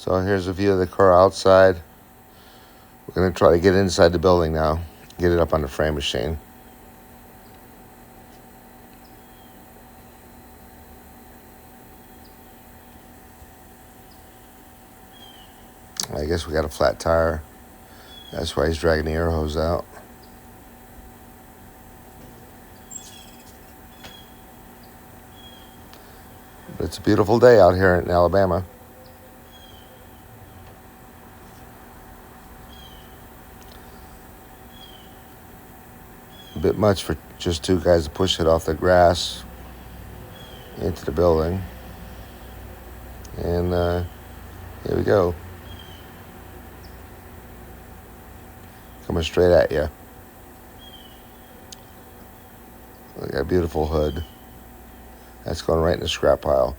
So here's a view of the car outside. We're going to try to get inside the building now, get it up on the frame machine. I guess we got a flat tire. That's why he's dragging the air hose out. But it's a beautiful day out here in Alabama. A bit much for just two guys to push it off the grass into the building. And here we go. Coming straight at you. Look at that beautiful hood. That's going right in the scrap pile.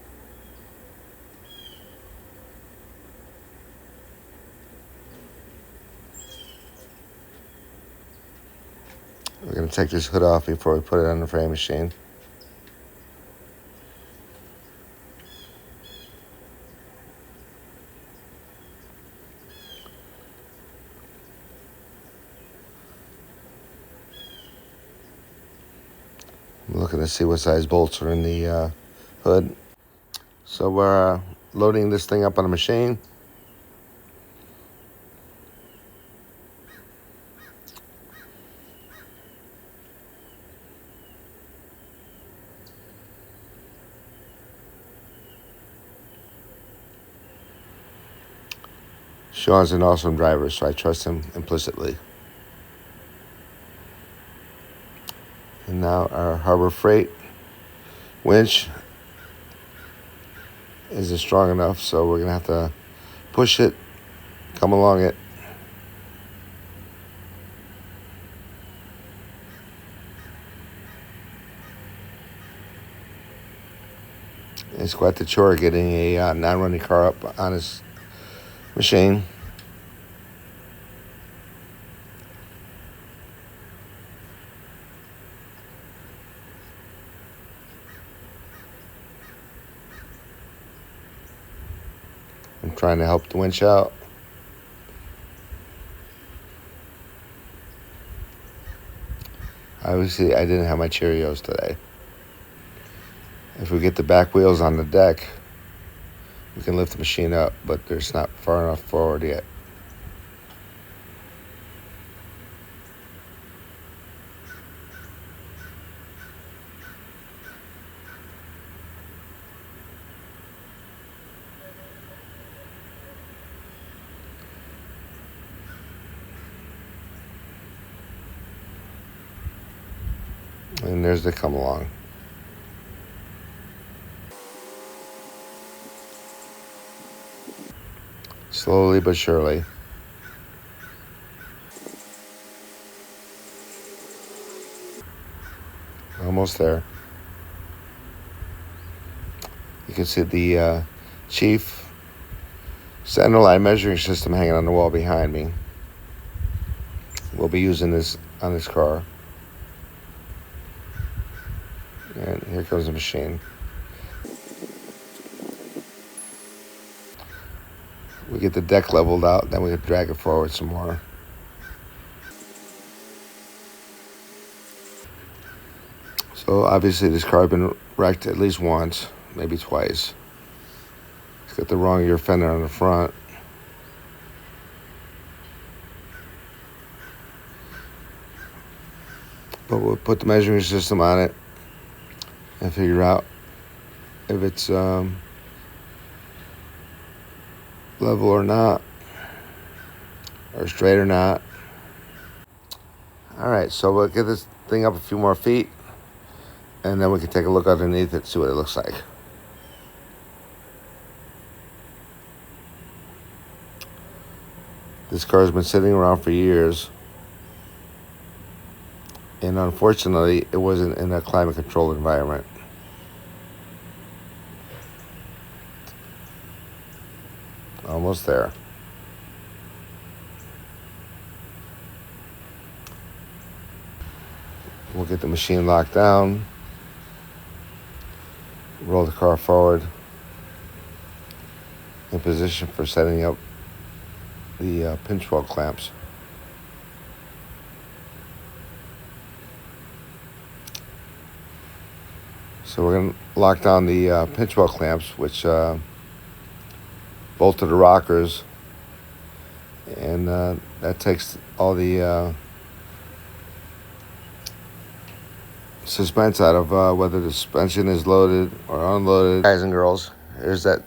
We're going to take this hood off before we put it on the frame machine. I'm looking to see what size bolts are in the hood. So we're loading this thing up on a machine. Sean's an awesome driver, so I trust him implicitly. And now our Harbor Freight winch isn't strong enough, so we're going to have to push it, come along it. It's quite the chore getting a non-running car up on his machine. I'm trying to help the winch out. Obviously, I didn't have my Cheerios today. If we get the back wheels on the deck, we can lift the machine up, but there's not far enough forward yet. And there's the come along. Slowly but surely. Almost there. You can see the Chief centerline measuring system hanging on the wall behind me. We'll be using this on this car. And here comes the machine. We get the deck leveled out, then we can drag it forward some more. So obviously this car has been wrecked at least once, maybe twice. It's got the wrong rear fender on the front. But we'll put the measuring system on it and figure out if it's level or not, or straight or not. All right, so we'll get this thing up a few more feet, and then we can take a look underneath it, see what it looks like. This car has been sitting around for years, and unfortunately, it wasn't in a climate-controlled environment. Almost there. We'll get the machine locked down, roll the car forward, in position for setting up the pinch weld clamps. So we're going to lock down the pinch weld clamps, which bolt to the rockers, and that takes all the suspense out of whether the suspension is loaded or unloaded. Guys and girls, here's that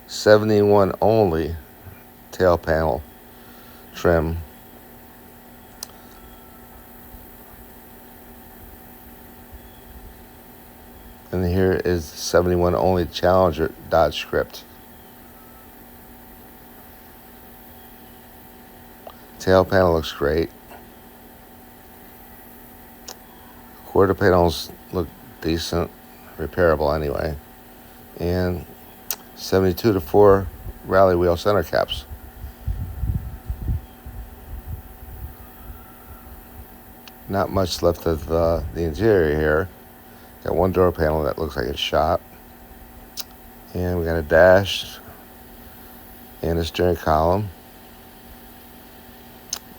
71 only tail panel trim. And here is 71 only Challenger Dodge script. Tail panel looks great. Quarter panels look decent, repairable anyway. And 72-4 rally wheel center caps. Not much left of the interior here. Got one door panel that looks like it's shot. And we got a dash and a steering column.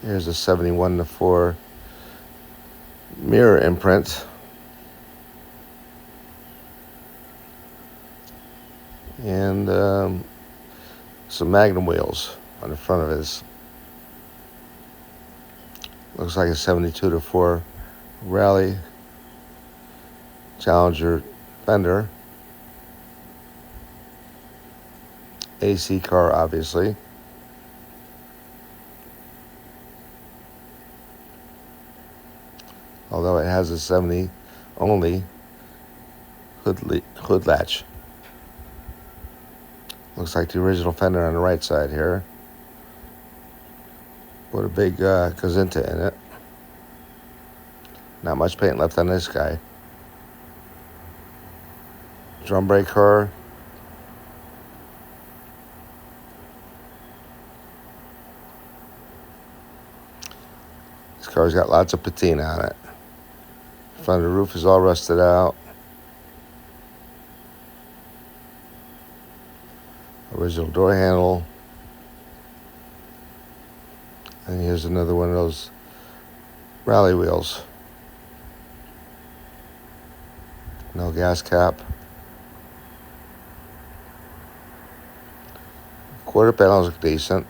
Here's a 71-4 mirror imprint. And some Magnum wheels on the front of his. Looks like a 72-4 Rally Challenger fender. AC car, obviously. Although it has a 70 only hood latch. Looks like the original fender on the right side here. With a big Kazinta in it. Not much paint left on this guy. Drum brake car. This car's got lots of patina on it. Front of the roof is all rusted out. Original door handle. And here's another one of those rally wheels. No gas cap. Quarter panels look decent.